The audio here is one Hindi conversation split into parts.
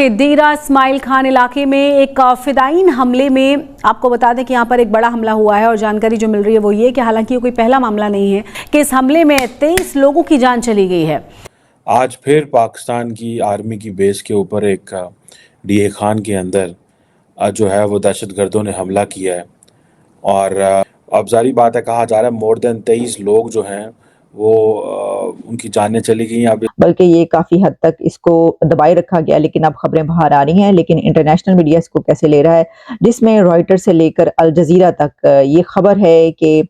डेरा इस्माइल खान इलाके में एक फिदायीन हमले में आपको बता दें कि यहाँ पर एक बड़ा हमला हुआ है और जानकारी जो मिल रही है वो ये कि हालांकि ये कोई पहला मामला नहीं है कि इस हमले में 23 लोगों की जान चली गई है। आज फिर पाकिस्तान की आर्मी की बेस के ऊपर एक डीए खान के अंदर जो है वो दहशतगर्दों ने हमला किया है और अब जारी बात है, कहा जा रहा है मोर देन 23 लोग जो हैं वो उनकी जानें चली गई हैं। बल्कि ये काफी हद तक इसको दबाए रखा गया, लेकिन अब खबरें बाहर आ रही हैं। लेकिन इंटरनेशनल मीडिया इसको कैसे ले रहा है, जिसमें रॉयटर से लेकर अल जजीरा तक ये खबर है कि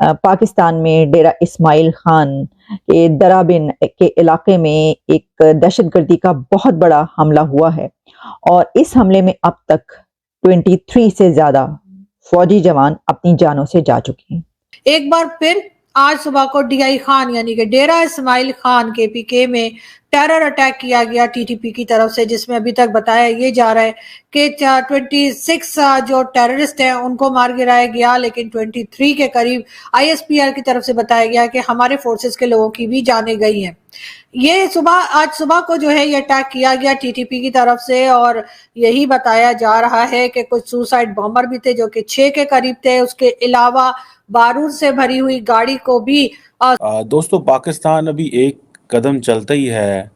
पाकिस्तान में डेरा इस्माइल खान के दराबिन के इलाके में एक दहशतगर्दी का बहुत बड़ा हमला हुआ है और इस हमले में अब तक 23 से ज्यादा फौजी जवान अपनी जानों से जा चुके हैं। एक बार फिर आज सुबह को डीआई खान यानी कि डेरा इस्माइल खान केपीके में टेरर अटैक किया गया टीटीपी की तरफ से, जिसमें अभी तक बताया ये जा रहा है कि 26 जो टेररिस्ट हैं उनको मार गिराया गया, लेकिन 23 के करीब आईएसपीआर की तरफ से बताया गया कि हमारे फोर्सेस के लोगों की भी जानें गई हैं। ये आज सुबह को जो है ये अटैक किया गया टीटीपी की तरफ से और यही बताया जा रहा है कि कुछ सुसाइड बॉम्बर भी थे जो कि 6 के करीब थे। उसके अलावा बारूद से भरी हुई गाड़ी को भी दोस्तों, पाकिस्तान अभी एक कदम चलता ही है,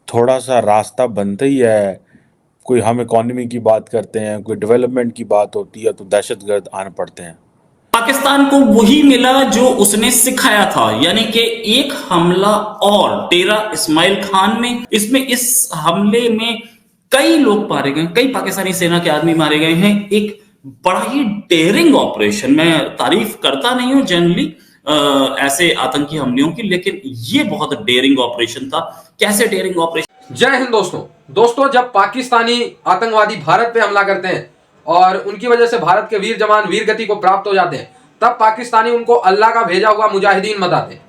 थोड़ा सा रास्ता बनता ही है। कोई हम इकोनॉमी की बात करते हैं, कोई डेवलपमेंट की बात होती है तो दहशतगर्द आने पड़ते हैं। पाकिस्तान को वही मिला जो उसने सिखाया था, यानी कि एक हमला और डेरा इस्माइल खान में। इसमें इस हमले में कई लोग मारे गए, कई पाकिस्तानी सेना के आदमी मारे गए हैं। एक बड़ा ही डेयरिंग ऑपरेशन, मैं तारीफ करता नहीं हूं जनरली ऐसे आतंकी हमलों की, लेकिन ये बहुत डेयरिंग ऑपरेशन था। कैसे डेयरिंग ऑपरेशन? जय हिंद दोस्तों, जब पाकिस्तानी आतंकवादी भारत पे हमला करते हैं और उनकी वजह से भारत के वीर जवान वीर गति को प्राप्त हो जाते हैं, तब पाकिस्तानी उनको अल्लाह का भेजा हुआ मुजाहिदीन बताते हैं।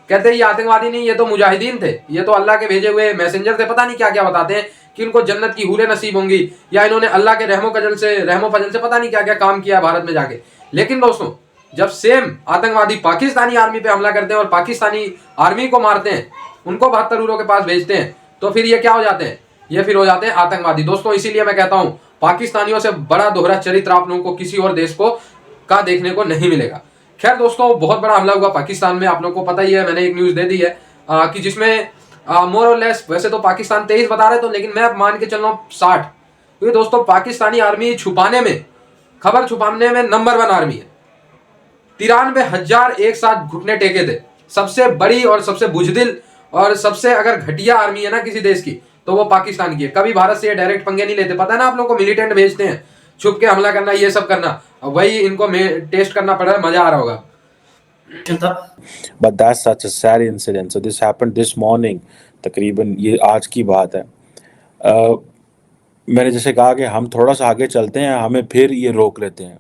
कहते हैं ये आतंकवादी नहीं, ये तो मुजाहिदीन थे, ये तो अल्लाह के भेजे हुए मैसेंजर थे। पता नहीं क्या क्या बताते हैं कि इनको जन्नत की हूरें नसीब होंगी या इन्होंने अल्लाह के रहमो फजल से पता नहीं क्या क्या काम किया भारत में जाके। लेकिन दोस्तों, जब सेम आतंकवादी पाकिस्तानी आर्मी पे हमला करते हैं और पाकिस्तानी आर्मी को मारते हैं, उनको 72 ऊरों के पास भेजते हैं, तो फिर ये क्या हो जाते हैं? ये फिर हो जाते हैं आतंकवादी। दोस्तों, इसीलिए मैं कहता हूं पाकिस्तानियों से बड़ा दोहरा चरित्र आप लोगों को किसी और देश का देखने को नहीं मिलेगा। खैर दोस्तों, बहुत बड़ा हमला हुआ पाकिस्तान में, आप लोगों को पता ही है, मैंने एक न्यूज दे दी है कि जिसमें मोर और लेस, वैसे तो पाकिस्तान 23 बता रहे थे, लेकिन मैं मान के चल रहा हूँ 60, क्योंकि दोस्तों पाकिस्तानी आर्मी खबर छुपाने में नंबर 1 आर्मी है। 93,000 एक साथ घुटने टेके थे। सबसे बड़ी और सबसे बुजदिल और सबसे अगर घटिया आर्मी है ना किसी देश की, तो वो पाकिस्तान की है। कभी भारत से ये डायरेक्ट पंगे नहीं लेते। पता है ना आप लोगों को, मिलिटेंट भेजते हैं छुप के हमला करना, ये सब करना, वही इनको टेस्ट करना पड़ रहा है, मजा आ रहा होगा। But that's such a sad incident. So this happened this morning. तकरीबन ये आज की बात है। मैंने जैसे कहा कि हम थोड़ा सा आगे चलते हैं, हमें फिर ये रोक लेते हैं।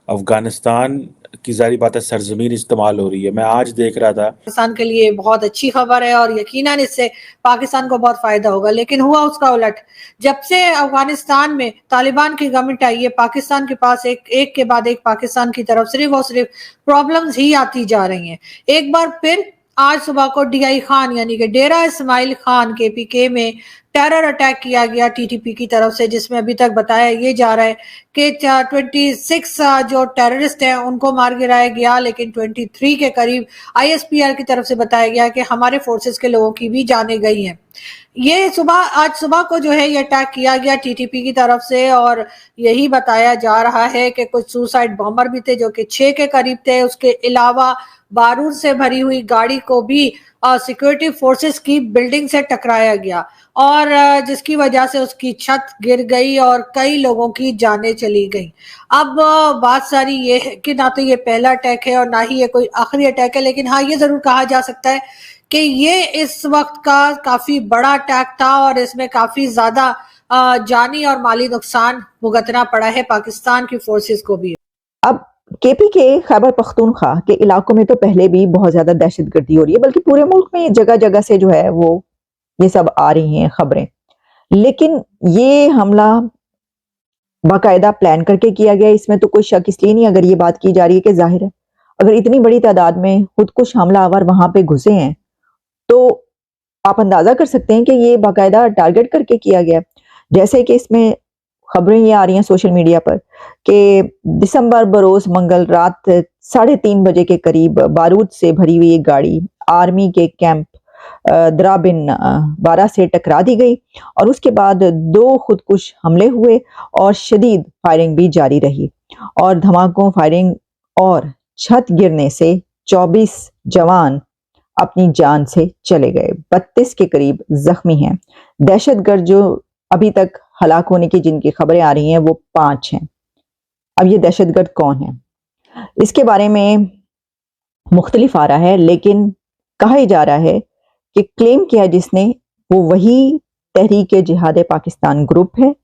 अफगानिस्तान की जारी बात है, सरजमीन इस्तेमाल हो रही है। मैं आज देख रहा था, पाकिस्तान के लिए बहुत अच्छी खबर है और यकीनन इससे पाकिस्तान को बहुत फायदा होगा, लेकिन हुआ उसका उलट। जब से अफगानिस्तान में तालिबान की गवर्नमेंट आई है, पाकिस्तान के पास एक के बाद एक पाकिस्तान की तरफ सिर्फ और सिर्फ प्रॉब्लम्स ही आती जा रही हैं। एक बार फिर आज सुबह को डीआई खान यानी कि डेरा इस्माइल खान केपीके में टेरर अटैक किया गया टीटीपी की तरफ से, जिसमें अभी तक बताया ये जा रहा है कि 26 जो टेररिस्ट हैं उनको मार गिराया गया, लेकिन 23 के करीब आईएसपीआर की तरफ से बताया गया कि हमारे फोर्सेस के लोगों की भी जानें गई हैं। ये आज सुबह को जो है ये अटैक किया गया टीटीपी की तरफ से और यही बताया जा रहा है कि कुछ सुसाइड बॉम्बर भी थे जो कि 6 के करीब थे। उसके अलावा बारूद से भरी हुई गाड़ी को भी सिक्योरिटी फोर्सेस की बिल्डिंग से टकराया गया और जिसकी वजह से उसकी छत गिर गई और कई लोगों की जानें चली गई। अब बात सारी ये है कि ना तो ये पहला अटैक है और ना ही ये कोई आखिरी अटैक है, लेकिन हाँ ये जरूर कहा जा सकता है कि ये इस वक्त का काफी बड़ा अटैक था और इसमें काफी ज्यादा जानी और माली नुकसान भुगतना पड़ा है पाकिस्तान की फोर्सेस को भी। अब केपीके खैबर पख्तूनख्वा के इलाकों में तो पहले भी बहुत ज्यादा दहशतगर्दी हो रही है, बल्कि पूरे मुल्क में जगह जगह से जो है वो ये सब आ रही हैं खबरें। लेकिन ये हमला बाकायदा प्लान करके किया गया, इसमें तो कोई शक इसलिए नहीं अगर ये बात की जा रही है कि जाहिर है अगर इतनी बड़ी तादाद में खुदकुश हमलावर वहां पे घुसे हैं तो आप अंदाजा कर सकते हैं कि ये बाकायदा टारगेट करके किया गया। जैसे कि इसमें खबरें ये आ रही हैं सोशल मीडिया पर कि दिसंबर बरोज मंगल रात 3:30 बजे के करीब बारूद से भरी हुई एक गाड़ी आर्मी के कैंप द्राबिन 12 से टकरा दी गई और उसके बाद 2 खुदकुश हमले हुए और शदीद फायरिंग भी जारी रही और धमाकों, फायरिंग और छत गिरने से 24 जवान अपनी जान से चले गए। 32 के करीब जख्मी हैं। दहशतगर्द जो अभी तक हलाक होने की जिनकी खबरें आ रही हैं वो 5 हैं। अब ये दहशतगर्द कौन है, इसके बारे में मुख्तलिफ आ रहा है, लेकिन कहा ही जा रहा है कि क्लेम किया जिसने वो वही तहरीक-ए-जिहाद पाकिस्तान ग्रुप है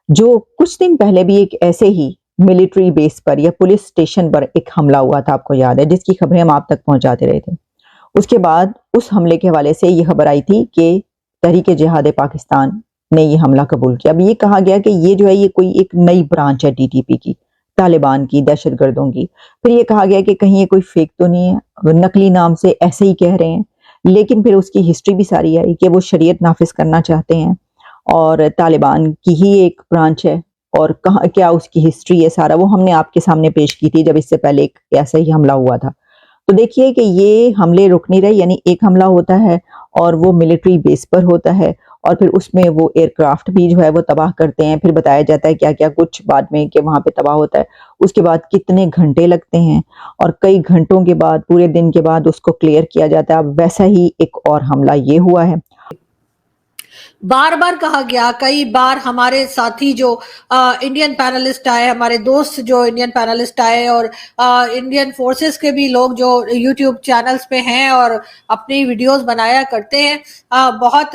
जो कुछ दिन पहले भी एक ऐसे ही मिलिट्री बेस पर या पुलिस स्टेशन पर एक हमला हुआ था, आपको याद है, जिसकी खबरें हम आप तक पहुंचाते रहे थे। उसके बाद उस हमले के हवाले से ये खबर आई थी कि तहरीक-ए-जिहाद पाकिस्तान ने ये हमला कबूल किया। अब ये कहा गया कि ये जो है ये कोई एक नई ब्रांच है टीटीपी की, तालिबान की, दहशतगर्दों की। फिर ये कहा गया कि कहीं ये कोई फेक तो नहीं है, नकली नाम से ऐसे ही कह रहे हैं, लेकिन फिर उसकी हिस्ट्री भी सारी आई कि वो शरीयत नाफिज करना चाहते हैं और तालिबान की ही एक ब्रांच है और कहाँ क्या उसकी हिस्ट्री है सारा वो हमने आपके सामने पेश की थी जब इससे पहले एक ऐसा ही हमला हुआ था। तो देखिए कि ये हमले रुक नहीं रहे, यानी एक हमला होता है और वो मिलिट्री बेस पर होता है और फिर उसमें वो एयरक्राफ्ट भी जो है वो तबाह करते हैं। फिर बताया जाता है क्या क्या कुछ बाद में कि वहाँ पे तबाह होता है, उसके बाद कितने घंटे लगते हैं और कई घंटों के बाद, पूरे दिन के बाद उसको क्लियर किया जाता है। अब वैसा ही एक और हमला ये हुआ है। बार बार कहा गया, कई बार हमारे साथी जो इंडियन पैनलिस्ट आए, हमारे दोस्त जो इंडियन पैनलिस्ट आए और इंडियन फोर्सेस के भी लोग जो यूट्यूब चैनल्स पे हैं और अपनी वीडियोस बनाया करते हैं, बहुत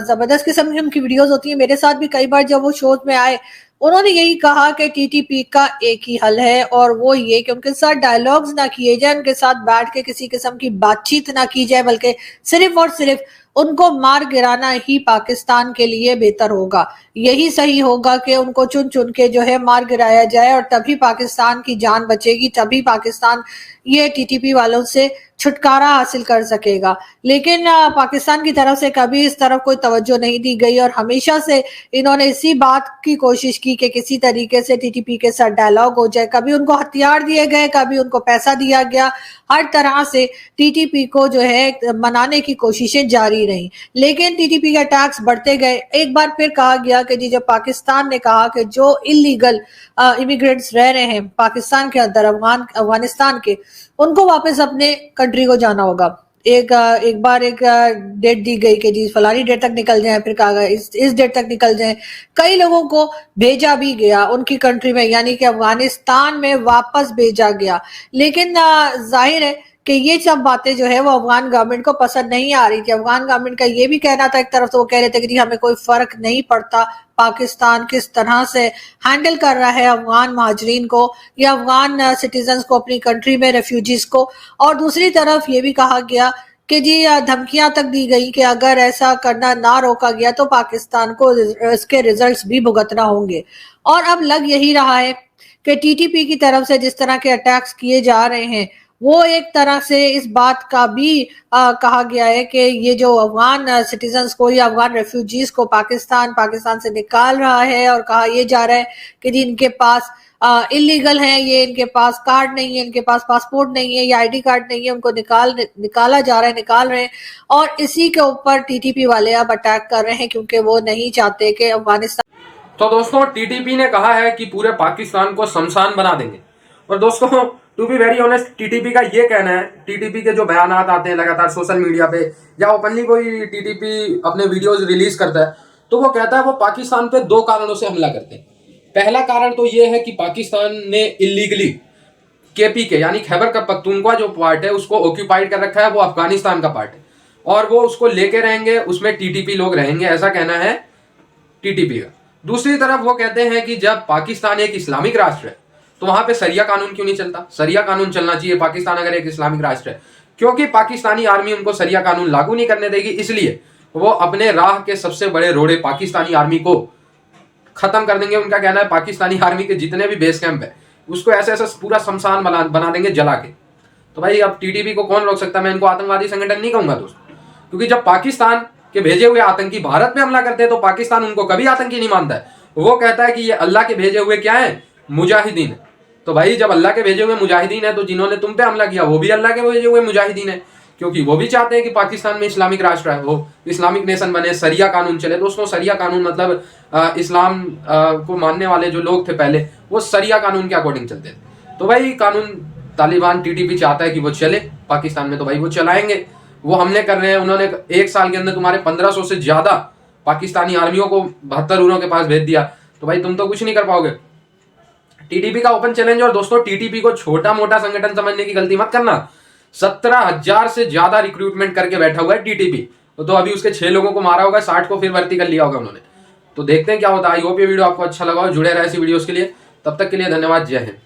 जबरदस्त किस्म की उनकी वीडियोस होती हैं। मेरे साथ भी कई बार जब वो शोज में आए उन्होंने यही कहा कि टीटीपी का एक ही हल है और वो ये कि उनके साथ डायलॉग्स ना किए जाए, उनके साथ बैठ के किसी किस्म की बातचीत ना की जाए, बल्कि सिर्फ और सिर्फ उनको मार गिराना ही पाकिस्तान के लिए बेहतर होगा। यही सही होगा कि उनको चुन चुन के जो है मार गिराया जाए और तभी पाकिस्तान की जान बचेगी, तभी पाकिस्तान ये टीटीपी वालों से छुटकारा हासिल कर सकेगा। लेकिन पाकिस्तान की तरफ से कभी इस तरफ कोई तवज्जो नहीं दी गई और हमेशा से इन्होंने इसी बात की कोशिश की कि किसी तरीके से टीटीपी के साथ डायलॉग हो जाए। कभी उनको हथियार दिए गए, कभी उनको पैसा दिया गया, हर तरह से टीटीपी को जो है मनाने की कोशिशें जारी रही, लेकिन टीटीपी के अटैक्स बढ़ते गए। एक बार फिर कहा गया कि जी जब पाकिस्तान ने कहा कि जो इलीगल इमिग्रेंट्स रह रहे हैं पाकिस्तान के अंदर, अफगानिस्तान के, उनको वापस अपने कंट्री को जाना होगा। एक बार एक डेट दी गई कि जी फलानी डेट तक निकल जाए, फिर कहा गया इस डेट तक निकल जाए। कई लोगों को भेजा भी गया उनकी कंट्री में, यानी कि अफगानिस्तान में वापस भेजा गया। लेकिन जाहिर है कि ये सब बातें जो है वो अफगान गवर्नमेंट को पसंद नहीं आ रही थी। अफगान गवर्नमेंट का ये भी कहना था, एक तरफ तो वो कह रहे थे कि जी हमें कोई फर्क नहीं पड़ता पाकिस्तान किस तरह से हैंडल कर रहा है अफगान महाजरीन को या अफगान सिटीजन्स को, अपनी कंट्री में रेफ्यूजीज को। और दूसरी तरफ ये भी कहा गया कि जी धमकियां तक दी गई कि अगर ऐसा करना ना रोका गया तो पाकिस्तान को इसके रिजल्ट्स भी भुगतना होंगे। और अब लग यही रहा है कि टीटीपी की तरफ से जिस तरह के अटैक्स किए जा रहे हैं वो एक तरह से इस बात का भी कहा गया है कि ये जो अफगान सिटीजन्स को या अफगान रेफ्यूजीज को पाकिस्तान से निकाल रहा है और कहा यह जा रहा है कि जी इनके पास इलीगल हैं, ये इनके पास कार्ड नहीं है, इनके पास पासपोर्ट नहीं है या आईडी कार्ड नहीं है, उनको निकाला जा रहा है, निकाल रहे हैं। और इसी के ऊपर टीटीपी वाले अब अटैक कर रहे हैं क्योंकि वो नहीं चाहते कि अफगानिस्तान। तो दोस्तों टीटीपी ने कहा है कि पूरे पाकिस्तान को शमशान बना देंगे। और दोस्तों to be very honest, TTP का ये कहना है, टीटीपी के जो बयान आते हैं लगातार सोशल मीडिया पे या ओपनली कोई टीटीपी अपने वीडियोज रिलीज करता है, तो वो कहता है वो पाकिस्तान पे 2 कारणों से हमला करते हैं। पहला कारण तो ये है कि पाकिस्तान ने इलीगली केपी के यानी खैबर पख्तूनख्वा जो पार्ट है उसको ऑक्यूपाइड कर रखा है, वो अफगानिस्तान का पार्ट है और वो उसको लेके रहेंगे, उसमें टीटीपी लोग रहेंगे, ऐसा कहना है टीटीपी का। दूसरी तरफ वो कहते हैं कि जब पाकिस्तान एक इस्लामिक राष्ट्र है तो वहां पे सरिया कानून क्यों नहीं चलता? सरिया कानून चलना चाहिए पाकिस्तान अगर एक इस्लामिक राष्ट्र है, क्योंकि पाकिस्तानी आर्मी उनको सरिया कानून लागू नहीं करने देगी, इसलिए वो अपने राह के सबसे बड़े रोड़े पाकिस्तानी आर्मी को खत्म कर देंगे। उनका कहना है पाकिस्तानी आर्मी के जितने भी बेस कैंप है उसको ऐसे ऐसे पूरा शमशान बना देंगे जला के। तो भाई अब टीटीपी को कौन रोक सकता है? मैं इनको आतंकवादी संगठन नहीं कहूंगा दोस्तों, क्योंकि जब पाकिस्तान के भेजे हुए आतंकी भारत में हमला करते हैं तो पाकिस्तान उनको कभी आतंकी नहीं मानता है। वो कहता है कि ये अल्लाह के भेजे हुए क्या है, मुजाहिदीन। तो भाई जब अल्लाह के भेजे हुए मुजाहिदीन है तो जिन्होंने तुम पे हमला किया वो भी अल्लाह के भेजे हुए मुजाहिदीन है, क्योंकि वो भी चाहते हैं कि पाकिस्तान में इस्लामिक राष्ट्र है, वो इस्लामिक नेशन बने, सरिया कानून चले। दोस्तों सरिया कानून मतलब इस्लाम को मानने वाले जो लोग थे पहले वो सरिया कानून के अकॉर्डिंग चलते थे। तो भाई कानून तालिबान टीटीपी चाहता है कि वो चले पाकिस्तान में, तो भाई वो चलाएंगे। वो हमले कर रहे हैं, उन्होंने 1 साल के अंदर तुम्हारे 1500 से ज्यादा पाकिस्तानी आर्मियों को 72 उनों के पास भेज दिया, तो भाई तुम तो कुछ नहीं कर पाओगे। टीटीपी का ओपन चैलेंज। और दोस्तों टीटीपी को छोटा मोटा संगठन समझने की गलती मत करना। 17,000 से ज्यादा रिक्रूटमेंट करके बैठा हुआ है टीटीपी। तो अभी उसके 6 लोगों को मारा होगा, 60 को फिर भर्ती कर लिया होगा उन्होंने। तो देखते हैं क्या होता है। आई होप ये वीडियो आपको अच्छा लगा हो, जुड़े रहे ऐसी वीडियोस के लिए। तब तक के लिए धन्यवाद, जय हिंद।